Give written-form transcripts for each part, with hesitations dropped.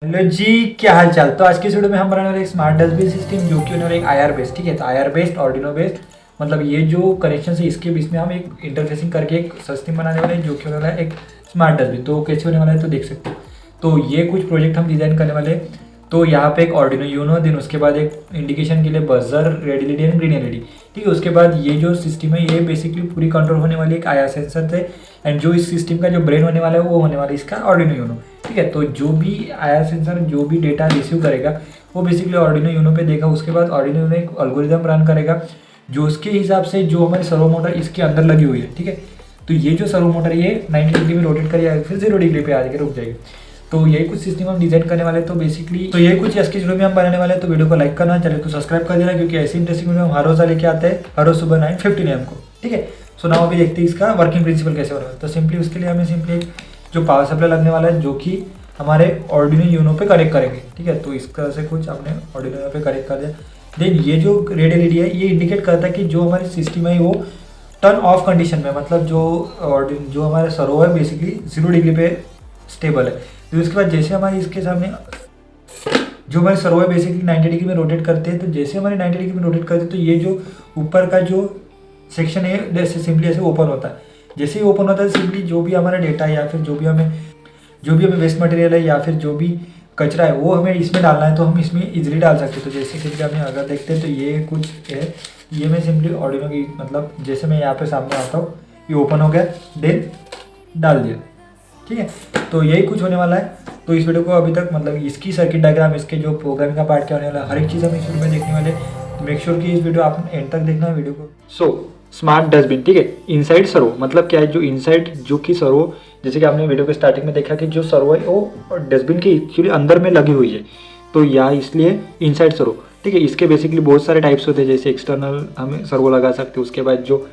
Hello जी, क्या हाल चाल। तो आज की इस वीडियो में हम बनाने वाले एक स्मार्ट डस्टबिन सिस्टम जो कि होने वाला एक आईआर बेस्ड। ठीक है, तो आईआर बेस्ड ऑर्डिनो बेस्ड मतलब ये जो कनेक्शन है इसके बीच में हम एक इंटरफेसिंग करके एक सिस्टम बनाने वाले हैं जो कि होने वाला है एक स्मार्ट डस्टबिन। तो कैसे होने वाला है तो देख सकते हो। तो ये कुछ प्रोजेक्ट हम डिजाइन करने वाले हैं। तो यहाँ पे एक ऑर्डिनो यूनो, देन उसके बाद एक इंडिकेशन के लिए buzzer, red LED and green LED. ठीक है, उसके बाद ये जो सिस्टम है ये बेसिकली पूरी कंट्रोल होने वाली एक आईआर सेंसर से। एंड जो इस सिस्टम का जो ब्रेन होने वाला है वो होने वाला है इसका ऑर्डिनो यूनो। ठीक है, तो जो भी आईआर सेंसर जो भी डेटा रिसीव करेगा वो बेसिकली ऑर्डिनो यूनो पे देगा। उसके बाद ऑर्डिनो यूनो एक एल्गोरिदम रन करेगा जो उसके हिसाब से जो हमारी सर्वो मोटर इसके अंदर लगी हुई है। ठीक है, तो ये जो सर्वो मोटर ये 90 डिग्री में रोटेट करेगा, फिर 0 डिग्री पे आके रुक जाएगी। तो यही कुछ सिस्टम हम डिजाइन करने वाले हैं। तो बेसिकली तो यही कुछ इसके वीडियो में हम बनाने वाले हैं। तो वीडियो को लाइक करना, चैनल को सब्सक्राइब कर देना, क्योंकि ऐसी इंटरेस्टिंग वीडियो हम हर रोज लेके आते हैं, हर रोज सुबह 9:15 AM को। ठीक है, सो नाउ अभी देखते हैं इसका वर्किंग प्रिंसिपल कैसे हो रहा है। तो सिंपली उसके लिए हमें सिंपली जो पावर सप्लाई लगने वाला है जो कि हमारे ऑर्डिनो यूनो पे कनेक्ट करेंगे। ठीक है, तो इस तरह से कुछ आपने ऑर्डिनो यूनो पे कनेक्ट कर दिया। देन ये जो रेड एलईडी है ये इंडिकेट करता है कि जो हमारी सिस्टम है वो टर्न ऑफ कंडीशन में, मतलब जो हमारे सर्वो है बेसिकली 0 डिग्री पे स्टेबल है। तो उसके बाद जैसे हमारी इसके सामने जो हमारे सर्वो है बेसिकली 90 डिग्री में रोटेट करते हैं। तो जैसे हमारे 90 डिग्री में रोटेट करते हैं तो ये जो ऊपर का जो सेक्शन है जैसे सिंपली ऐसे ओपन होता है। जैसे ही ओपन होता है सिंपली जो भी हमारा डेटा है या फिर जो भी हमें वेस्ट मटेरियल है या फिर जो भी कचरा है वो हमें इसमें डालना है तो हम इसमें इजीली डाल सकते हैं। तो जैसे कि हमें अगर देखते हैं तो ये कुछ है, ये मैं सिंपली ऑर्डिनो की मतलब जैसे मैं यहाँ पे सामने आता हूँ ये ओपन हो गया, देन डाल दिया। ठीक है, तो यही कुछ होने वाला है। तो इस वीडियो को अभी तक मतलब इसकी सर्किट डायग्राम, इसके जो प्रोग्रामिंग का पार्ट क्या होने वाला है, हर एक चीज़ हम इस वीडियो में देखने वाले। तो मेक श्योर कि इस वीडियो आप एंड तक देखना है वीडियो को। सो स्मार्ट डस्टबिन, ठीक है, इनसाइड सर्वो मतलब क्या है, जो इनसाइड जो कि सर्वो जैसे कि आपने वीडियो के स्टार्टिंग में देखा कि जो सर्वो है वो डस्टबिन के एक्चुअली अंदर में लगी हुई है। तो यह इसलिए इनसाइड सर्वो। ठीक है, इसके बेसिकली बहुत सारे टाइप्स होते हैं, जैसे एक्सटर्नल हम सर्वो लगा सकते हैं, उसके बाद जो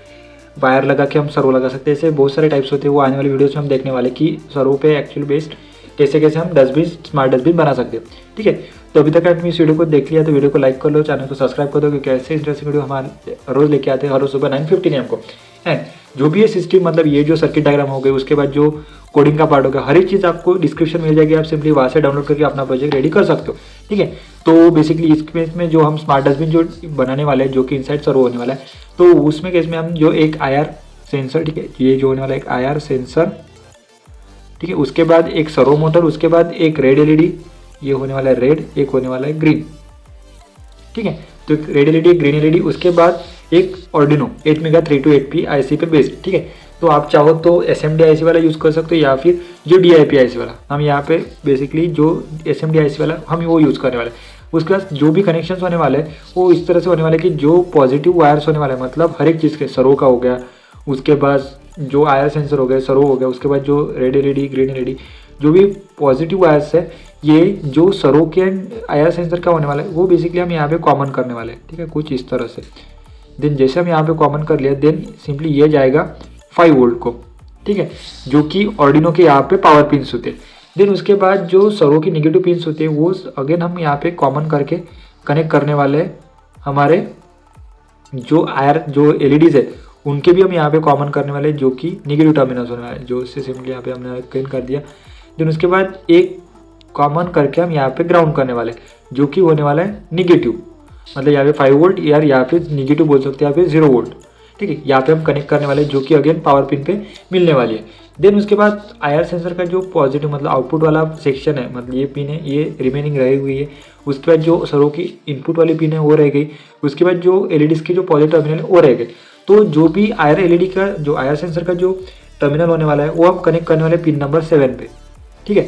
वायर लगा के हम सर्वो लगा सकते हैं, ऐसे बहुत सारे टाइप्स होते हैं। वो आने वाली वीडियोस में हम देखने वाले कि सर्वो पे एक्चुअली बेस्ड कैसे कैसे हम डस्टबिन स्मार्ट डस्टबिन बना सकते हैं। ठीक है, तो अभी तक आपने इस वीडियो को देख लिया तो वीडियो को लाइक कर लो, चैनल को सब्सक्राइब कर दो, क्योंकि ऐसे इंटरेस्टिंग वीडियो हमारे रोज लेके आते हैं हर रोज सुबह 9:15 AM को। एंड जो भी ये सिस्टम मतलब ये जो सर्किट डायग्राम हो गई, उसके बाद जो कोडिंग का पार्ट होगा, हर एक चीज़ आपको डिस्क्रिप्शन मिल जाएगी। आप सिंपली वहाँ से डाउनलोड करके अपना प्रोजेक्ट रेडी कर सकते हो। ठीक है, तो बेसिकली इस केस में जो हम स्मार्ट डस्टबिन जो बनाने वाले हैं जो कि इनसाइड सर्वो होने वाला है, तो उसमें केस में हम जो एक आईआर सेंसर, ठीक है, ये जो होने वाला है एक आईआर सेंसर, ठीक है, उसके बाद एक सर्वो मोटर, उसके बाद एक रेड एलईडी, ये होने वाला है रेड, एक होने वाला है ग्रीन। ठीक है, तो एक रेड एलईडी, ग्रीन एलईडी, उसके बाद एक ऑर्डिनो 8MEGA3280P आईसी पे बेस्ड। ठीक है, तो आप चाहो तो SMD आईसी वाला यूज़ कर सकते हो या फिर जो DIP आईसी वाला। हम यहाँ पे बेसिकली जो SMD आईसी वाला हम वो यूज़ करने वाले। उसके बाद जो भी कनेक्शन होने वाले हैं वो इस तरह से होने वाले कि जो पॉजिटिव वायर्स होने वाले हैं, मतलब हर एक चीज़ के सर्वो का हो गया, उसके बाद जो आईआर सेंसर हो गया, सर्वो हो गया, उसके बाद जो रेड एलईडी, ग्रीन एलईडी, जो भी पॉजिटिव वायर्स है, ये जो सर्वो के आईआर सेंसर का होने वाला है वो बेसिकली हम यहाँ पे कॉमन करने वाले हैं। ठीक है, कुछ इस तरह से। देन जैसे हम यहाँ पे कॉमन कर लिया, देन सिंपली ये जाएगा 5 वोल्ट को। ठीक है, जो कि ऑर्डिनो के यहाँ पे पावर पिन्स होते हैं। देन उसके बाद जो सर्वो की नेगेटिव पिन्स होते हैं वो अगेन हम यहाँ पे कॉमन करके कनेक्ट करने वाले हैं। हमारे जो आईआर जो एलईडीज है उनके भी हम यहाँ पे कॉमन करने वाले हैं, जो कि नेगेटिव टर्मिनल्स होने वाले हैं, जो इससे सिंपली यहाँ पे हमने क्लीन कर दिया। देन उसके बाद एक कॉमन करके हम यहाँ पे ग्राउंड करने वाले, जो कि होने वाला है निगेटिव, मतलब यहाँ पे 5 वोल्ट यार यहाँ पे निगेटिव बोल सकते हैं, यहाँ पे 0 वोल्ट। ठीक है, यहाँ पे हम कनेक्ट करने वाले जो कि अगेन पावर पिन पे मिलने वाली है। देन उसके बाद आईआर सेंसर का जो पॉजिटिव मतलब आउटपुट वाला सेक्शन है, मतलब ये पिन है, ये रिमेनिंग रही हुई है। उसके बाद जो सर्वो की इनपुट वाली पिन है वो रह गई। उसके बाद जो एलईडीज के जो पॉजिटिव टर्मिनल है वो रह गए। तो जो भी आईआर एलईडी का जो आईआर सेंसर का जो टर्मिनल होने वाला है वो हम कनेक्ट करने वाले पिन नंबर 7 पे। ठीक है,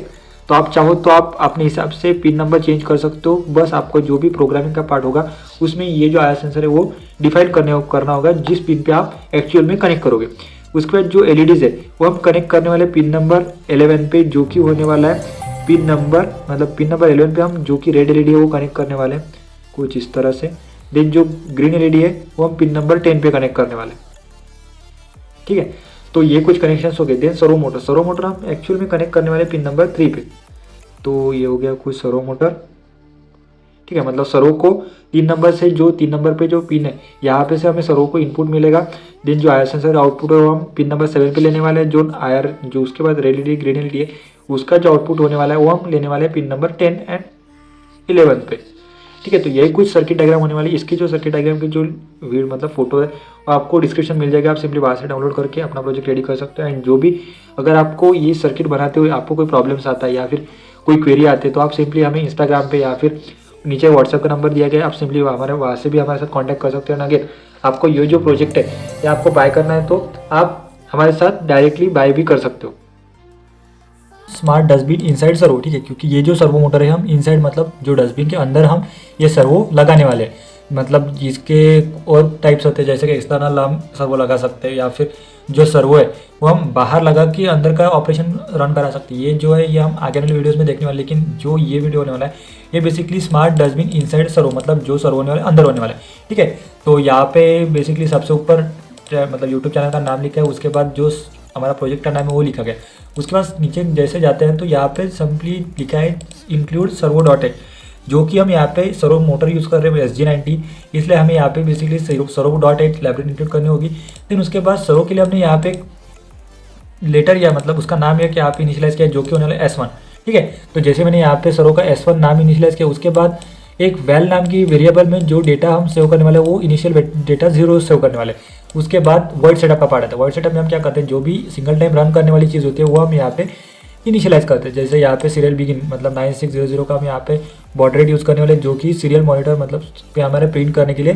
तो आप चाहो तो आप अपने हिसाब से पिन नंबर चेंज कर सकते हो। बस आपको जो भी प्रोग्रामिंग का पार्ट होगा उसमें ये जो आईआर सेंसर है वो डिफाइन करना होगा जिस पिन पे आप एक्चुअल में कनेक्ट करोगे। उसके बाद जो एलईडीज है वो हम कनेक्ट करने वाले पिन नंबर 11 पे, जो कि होने वाला है पिन नंबर 11 पे हम जो कि रेड एलईडी है वो कनेक्ट करने वाले हैं, कुछ इस तरह से। देन जो ग्रीन एलईडी है वो हम पिन नंबर 10 पे कनेक्ट करने वाले। ठीक है, तो ये कुछ कनेक्शंस हो गए। देन सर्वो मोटर हम एक्चुअल में कनेक्ट करने वाले पिन नंबर 3 पे। तो ये हो गया कुछ सर्वो मोटर। ठीक है, मतलब सर्वो को 3 नंबर से जो 3 नंबर पे जो पिन है यहाँ पे से हमें सर्वो को इनपुट मिलेगा। देन जो आईआर सेंसर आउटपुट है वो हम पिन नंबर 7 पे लेने वाले हैं। जो आईआर जो उसके बाद रेड एलईडी, ग्रीन एलईडी है उसका जो आउटपुट होने वाला है वो हम लेने वाले हैं पिन नंबर 10 एंड 11 पे। ठीक है, तो यही कुछ सर्किट डायग्राम होने वाली है। इसकी जो सर्किट डायग्राम की जो वीडियो मतलब फोटो है वो आपको डिस्क्रिप्शन मिल जाएगा, आप सिंपली वहाँ से डाउनलोड करके अपना प्रोजेक्ट रेडी कर सकते हो। एंड जो भी अगर आपको ये सर्किट बनाते हुए आपको कोई प्रॉब्लम्स आता है या फिर कोई क्वेरी आती है तो आप सिंपली हमें इंस्टाग्राम पे या फिर नीचे व्हाट्सएप का नंबर दिया गया है, आप सिंपली वहाँ से भी हमारे साथ कॉन्टैक्ट कर सकते हो। अगर आपको ये जो प्रोजेक्ट है या आपको बाय करना है तो आप हमारे साथ डायरेक्टली बाय भी कर सकते हो। स्मार्ट डस्टबिन इनसाइड सर्वो, ठीक है, क्योंकि ये जो सर्वो मोटर है हम इनसाइड मतलब जो डस्टबिन के अंदर हम ये सर्वो लगाने वाले हैं। मतलब जिसके और टाइप्स होते हैं जैसे कि एक्सटर्नल हम सर्वो लगा सकते हैं या फिर जो सर्वो है वो हम बाहर लगा के अंदर का ऑपरेशन रन करा सकते हैं। ये जो है ये हम आगे वाले वीडियोस में देखने वाले, लेकिन जो ये वीडियो होने वाला है ये basically smart dustbin inside servo मतलब जो सर्वो होने वाला है अंदर होने वाला है। ठीक है, तो यहाँ पे बेसिकली सबसे ऊपर मतलब यूट्यूब चैनल का नाम लिखा है, उसके बाद जो हमारा प्रोजेक्ट का नाम है वो लिखा गया। उसके बाद नीचे जैसे जाते हैं तो यहाँ पे सिंपली लिखा है इंक्लूड सर्वो डॉट एच, जो कि हम यहाँ पे सर्वो मोटर यूज़ कर रहे हैं SG90, इसलिए हमें यहाँ पे basically servo dot H library include करनी होगी। देन उसके बाद सर्वो के लिए हमने यहाँ पे लेटर या मतलब उसका नाम है कि यहाँ पे इनिशियलाइज किया जो कि होने वाला S1। ठीक है, तो जैसे मैंने यहाँ पे सर्वो का S1 नाम इनिशियलाइज किया, उसके बाद एक वैल नाम की वेरिएबल में जो डेटा हम सेव करने वाले वो इनिशियल डेटा 0 सेव करने वाले। उसके बाद वर्ड सेटअप का पार्ट आता है। वर्ड सेटअप में हम क्या करते हैं, जो भी सिंगल टाइम रन करने वाली चीज़ होती है वो हम यहाँ पे इनिशियलाइज करते हैं। जैसे यहाँ पे सीरियल बिगिन मतलब 9600 का हम यहाँ पे बॉर्डर रेट यूज़ करने वाले जो कि सीरियल मॉनिटर मतलब पे हमारे प्रिंट करने के लिए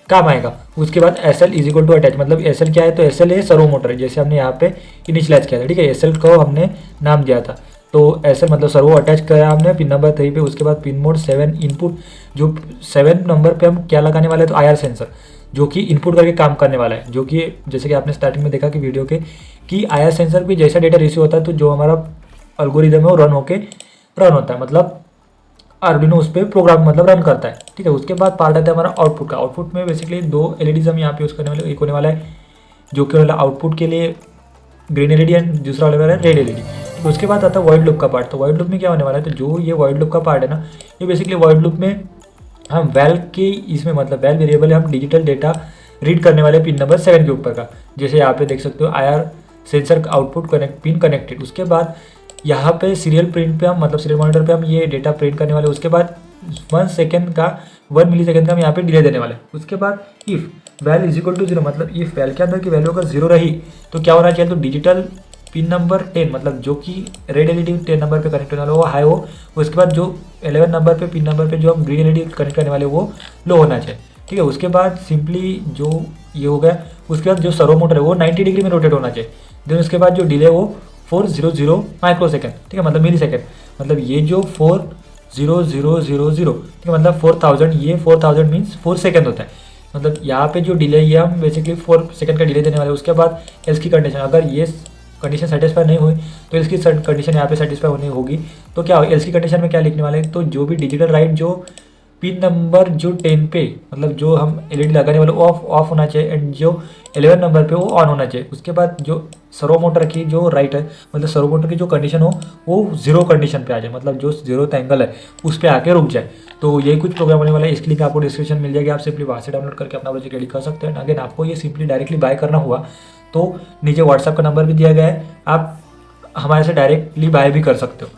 काम आएगा। उसके बाद SL is equal to attach, मतलब SL क्या है तो SL है सर्वो मोटर, जैसे हमने यहाँ पे इनिशियलाइज किया था। ठीक है, SL को हमने नाम दिया था, तो SL मतलब सर्वो अटैच किया हमने पिन नंबर 3 पे। उसके बाद पिन मोड 7 इनपुट, जो 7 नंबर पे हम क्या लगाने वाले हैं तो IR सेंसर, जो कि इनपुट करके काम करने वाला है। जो कि जैसे कि आपने स्टार्टिंग में देखा कि वीडियो के कि IR सेंसर पे जैसा डेटा रिसीव होता है तो जो हमारा एल्गोरिदम है वो रन होता है, मतलब आर्डिनो उस पर प्रोग्राम मतलब रन करता है। ठीक है, उसके बाद पार्ट आता है हमारा आउटपुट का। आउटपुट में बेसिकली 2 LEDs हम यहाँ पे यूज़ करने वाले, एक होने वाला है जो कि वाला आउटपुट के लिए ग्रीन LED एंड दूसरा होने वाला है रेड LED। तो उसके बाद आता है वॉइड लूप का पार्ट। तो वॉइड लूप में क्या होने वाला है, तो जो ये वॉइड लूप का पार्ट है ना, ये बेसिकली वॉइड लूप में हम वैल के इसमें मतलब वैल वेरिएबल हम डिजिटल डेटा रीड करने वाले पिन नंबर 7 के ऊपर का, जैसे यहाँ पे देख सकते हो IR sensor output pin connected. उसके बाद यहाँ पे सीरियल प्रिंट पे हम मतलब सीरियल मॉनिटर पे हम ये डेटा प्रिंट करने वाले। उसके बाद 1 मिलीसेकंड का हम यहाँ पे डिले देने वाले। उसके बाद if val is equal to 0, मतलब इफ वैल के अंदर की वैल्यू अगर 0 रही तो क्या होना चाहिए, तो डिजिटल पिन नंबर 10 मतलब जो कि रेड LED 10 नंबर पे कनेक्ट होने वाला वो हाई हो। उसके बाद जो 11 नंबर पे पिन नंबर पे जो हम ग्रीन LED कनेक्ट करने वाले वो लो होना चाहिए। ठीक है, उसके बाद सिंपली जो ये हो गया। उसके बाद जो सर्वो मोटर है वो 90 डिग्री में रोटेट होना चाहिए। देन उसके बाद जो डिले वो 400 माइक्रोसेकंड, ठीक है, मतलब मिली सेकेंड, मतलब ये जो 40000, ठीक है, मतलब 4000, ये 4000 मीन्स 4 सेकेंड होता है। मतलब यहाँ पे जो डिले ये हम बेसिकली 4 सेकेंड का डिले देने वाले। उसके बाद एल्स की कंडीशन, अगर ये कंडीशन सेटिस्फाई नहीं हुई तो एल्स की कंडीशन यहाँ पे सेटिस्फाई होनी होगी। तो क्या एल्स की कंडीशन में क्या लिखने वाले हैं, तो जो भी डिजिटल राइट जो पिन नंबर जो 10 पे मतलब जो हम LED लगाने वाले ऑफ होना चाहिए एंड जो 11 नंबर पे वो ऑन होना चाहिए। उसके बाद जो सर्वो मोटर की जो राइट है मतलब सर्वो मोटर की जो कंडीशन हो वो 0 कंडीशन पे आ जाए, मतलब जो 0th एंगल है उस पर आके रुक जाए। तो यही कुछ प्रोग्राम होने वाला है। इसकी लिंक आपको डिस्क्रिप्शन मिल जाएगी, आप सिंपली वहाँ से डाउनलोड करके अपना प्रोजेक्ट रेडी कर सकते हैं। अगर आपको ये सिंपली डायरेक्टली बाय करना हुआ तो नीचे व्हाट्सएप का नंबर भी दिया गया है, आप हमारे से डायरेक्टली बाय भी कर सकते हो।